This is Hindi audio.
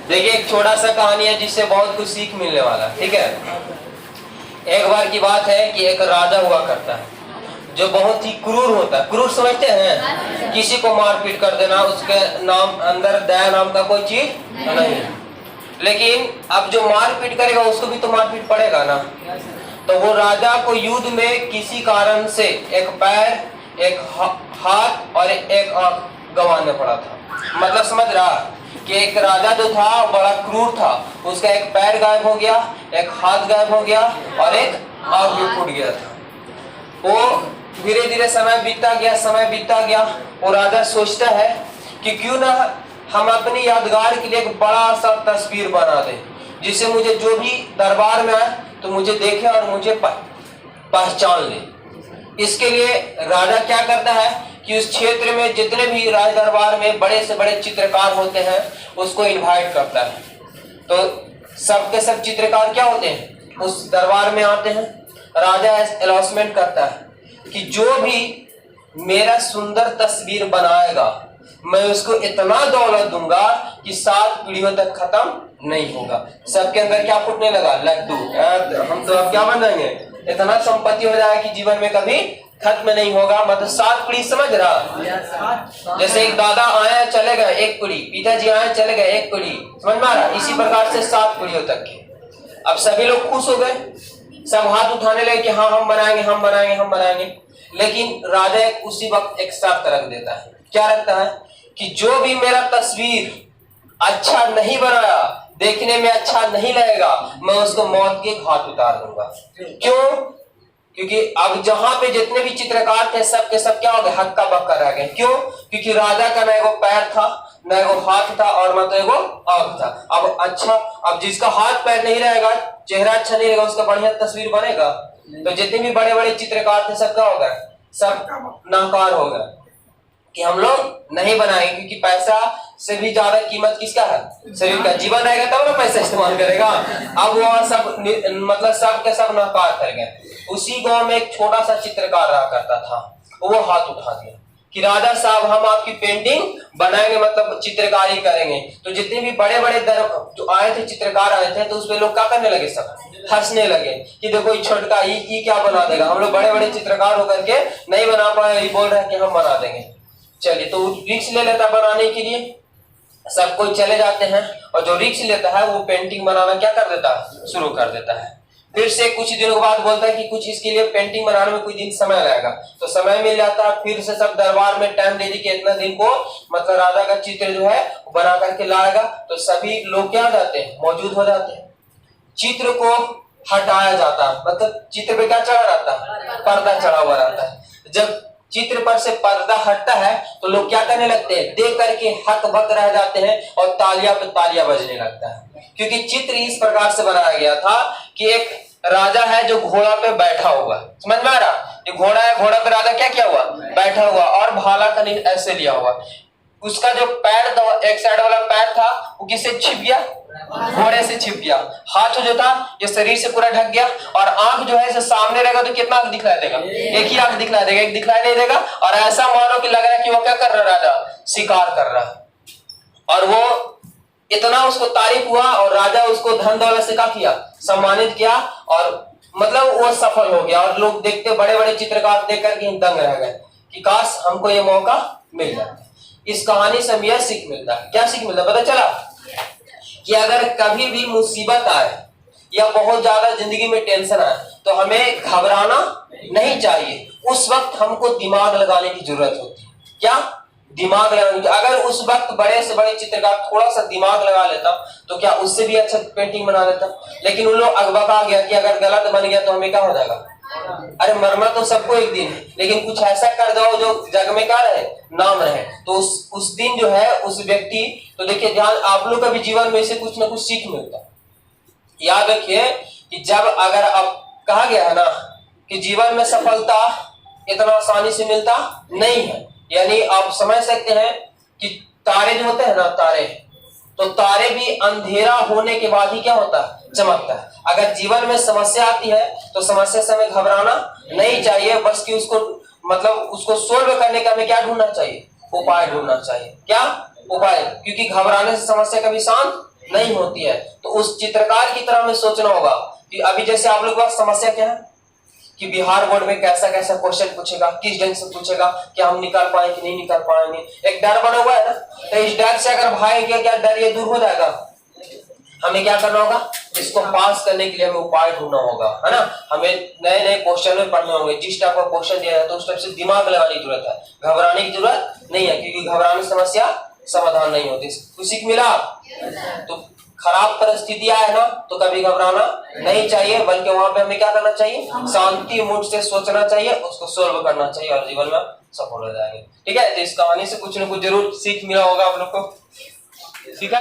देखिए एक छोटा सा कहानी है जिससे बहुत कुछ सीख मिलने वाला है। ठीक है, एक बार की बात है कि एक राजा हुआ करता है जो बहुत ही क्रूर होता है। क्रूर समझते हैं, किसी को मारपीट कर देना, उसके नाम अंदर दया नाम का कोई चीज नहीं। लेकिन अब जो मारपीट करेगा उसको भी तो मारपीट पड़ेगा ना। तो वो राजा को युद्ध में किसी कारण से एक पैर, एक हाथ और एक आंख गंवाना पड़ा था। मतलब समझ रहा कि एक राजा जो था बड़ा क्रूर था, उसका एक पैर गायब हो गया, एक हाथ गायब हो गया और एक आंख भी फूट गया था। वो धीरे धीरे समय बीतता गया। वो राजा सोचता है कि क्यों ना हम अपनी यादगार के लिए एक बड़ा सा तस्वीर बना दें, जिससे मुझे जो भी दरबार में आए तो मुझे देखे और मुझे पहचान ले। इसके लिए राजा क्या करता है कि उस क्षेत्र में जितने भी राज दरबार में बड़े से बड़े चित्रकार होते हैं उसको इनवाइट करता है। तो सब के सब चित्रकार क्या होते हैं, उस दरबार में आते हैं। राजा अनाउंसमेंट करता है कि जो भी मेरा सुंदर तस्वीर बनाएगा मैं उसको इतना दौलत दूंगा कि 7 पीढ़ियों तक खत्म नहीं होगा। सबके अंदर क्या फूटने लगा, लड्डू। हम तो अब क्या बन जाएंगे, इतना संपत्ति हो जाएगा कि जीवन में कभी खत्म नहीं होगा। मतलब 7 पीढ़ी, समझ रहा। जैसे एक दादा आए चले गए 1 पीढ़ी, पिताजी आए चले गए 1 पीढ़ी, समझ में आ रहा। इसी प्रकार से 7 पीढ़ियों तक के। अब सभी लोग खुश हो गए, सब हाथ उठाने लगे कि हाँ हम बनाएंगे। लेकिन राजा उसी वक्त एक शर्त रख देता है। क्या रखता है कि जो भी मेरा तस्वीर अच्छा नहीं बनाया, देखने में अच्छा नहीं लगेगा, मैं उसको मौत के घाट उतार दूंगा। क्यों? क्योंकि अब जहां पे जितने भी चित्रकार थे सब के सब क्या हो गए, हक्का बक्का रह गए। क्यों? क्योंकि राजा का न एगो पैर था, न एगो हाथ था और न तो एगो आंख था। अब जिसका हाथ पैर नहीं रहेगा, चेहरा अच्छा नहीं रहेगा, उसका बढ़िया तस्वीर बनेगा। तो जितने भी बड़े बड़े चित्रकार थे सब क्या हो गए, सब नाकार हो गए कि हम लोग नहीं बनाएंगे, क्योंकि पैसा से भी ज्यादा कीमत किसका है, शरीर का। जीवन रहेगा तब ना पैसा इस्तेमाल करेगा। अब वह सब मतलब सब के सब नाकार कर गए। उसी गांव में एक छोटा सा चित्रकार रहा करता था, वो हाथ उठा दिया कि राजा साहब हम आपकी पेंटिंग बनाएंगे, मतलब चित्रकारी करेंगे। तो जितने भी बड़े बड़े जो आए थे चित्रकार आए थे, तो उसपे लोग क्या करने लगे, सब हंसने लगे कि देखो ये छोटका ये क्या बना देगा, हम लोग बड़े बड़े चित्रकार होकर के नहीं बना पाए, ये बोल रहे हैं कि हम बना देंगे। चलिए, तो रिस्क ले लेता बनाने के लिए, सब कोई चले जाते हैं और जो रिस्क लेता है वो पेंटिंग बनाना क्या कर देता है, शुरू कर देता है। फिर से कुछ दिनों के बाद बोलता है कि कुछ इसके लिए पेंटिंग बनाने में कुछ दिन समय लगेगा। तो समय मिल जाता है, फिर से सब दरबार में टाइम दे दी कि इतना दिन को मतलब राजा का चित्र जो है बना करके लाएगा। तो सभी लोग क्या जाते हैं, मौजूद हो जाते हैं। चित्र को हटाया जाता है, मतलब चित्र पे क्या चढ़ा रहता है, पर्दा चढ़ा हुआ रहता है। जब चित्र पर से पर्दा हटता है तो लोग क्या करने लगते हैं, देख करके हक बक रह जाते हैं और तालियां पे तालियां बजने लगता है। क्योंकि चित्र इस प्रकार से बनाया गया था कि एक राजा है जो घोड़ा पे बैठा हुआ, समझ में आ रहा, ये घोड़ा है, घोड़ा पे राजा क्या किया हुआ, बैठा हुआ और भाला का ऐसे लिया हुआ। उसका जो पैर था, एक साइड वाला पैर था वो किससे छिप गया, घोड़े से छिप गया। हाथ जो था ये शरीर से पूरा ढक गया और आंख जो है इसे सामने रहेगा तो कितना आंख दिखलाई देगा, एक ही आंख दिखलाई देगा, एक दिखलाई नहीं देगा। और ऐसा मानो कि लग रहा है कि वो क्या कर रहा है, राजा शिकार कर रहा है। और वो इतना उसको तारीफ हुआ और राजा उसको धन दौलत से क्या किया, सम्मानित किया और मतलब वो सफल हो गया। और लोग देखते, बड़े बड़े चित्रकार देख करके दंग रह गए कि काश हमको ये मौका मिल जाता। इस कहानी से हमें यह सीख मिलता है, क्या सीख मिलता है पता चला, कि अगर कभी भी मुसीबत आए या बहुत ज्यादा जिंदगी में टेंशन आए तो हमें घबराना नहीं चाहिए। उस वक्त हमको दिमाग लगाने की जरूरत होती है। क्या दिमाग लगाने की? अगर उस वक्त बड़े से बड़े चित्रकार थोड़ा सा दिमाग लगा लेता तो क्या उससे भी अच्छा पेंटिंग बना लेता। लेकिन उन लोग अगबका गया कि अगर गलत बन गया तो हमें क्या हो जाएगा, अरे मरना तो सबको एक दिन है, लेकिन कुछ ऐसा कर दो जो जग में क्या रहे, नाम रहे। तो उस दिन जो है उस व्यक्ति, तो देखिए ध्यान, आप लोग का भी जीवन में से कुछ ना कुछ सीख मिलता है। याद रखिए कि जब अगर अब कहा गया है ना कि जीवन में सफलता इतना आसानी से मिलता नहीं है। यानी आप समझ सकते हैं कि तारे जो होते हैं ना, तारे, तो तारे भी अंधेरा होने के बाद ही क्या होता है, चमकता है। अगर जीवन में समस्या आती है तो समस्या से हमें घबराना नहीं चाहिए, बस कि उसको मतलब उसको सोल्व करने का हमें क्या ढूंढना चाहिए, उपाय ढूंढना चाहिए। क्या उपाय? क्योंकि घबराने से समस्या कभी शांत नहीं होती है। तो उस चित्रकार की तरह हमें सोचना होगा कि अभी जैसे आप लोग के पास समस्या क्या है कि बिहार बोर्ड में कैसा कैसा क्वेश्चन पूछेगा, किस ढंग से पूछेगा, क्या हम निकाल पाए कि नहीं निकाल पाएंगे, एक डर बना हुआ है ना। तो इस डर से अगर भागेंगे क्या डर ये दूर हो जाएगा। हमें क्या करना होगा, इसको पास करने के लिए हमें उपाय ढूंढना होगा, है ना। हमें नए नए क्वेश्चन में पढ़ने होंगे, जिस टाइप का क्वेश्चन दिया है तो उस टाइप से दिमाग लगाने की जरूरत है, घबराने की जरूरत नहीं है, क्योंकि घबराने समस्या समाधान नहीं होती। कुछ सीख मिला। तो खराब परिस्थितियां है ना तो कभी घबराना नहीं चाहिए, बल्कि वहां पे हमें क्या करना चाहिए, शांति मूड से सोचना चाहिए, उसको सोल्व करना चाहिए और जीवन में सफल हो जाएंगे। ठीक है, तो इस कहानी से कुछ न कुछ जरूर सीख मिला होगा आप लोग को। ठीक है।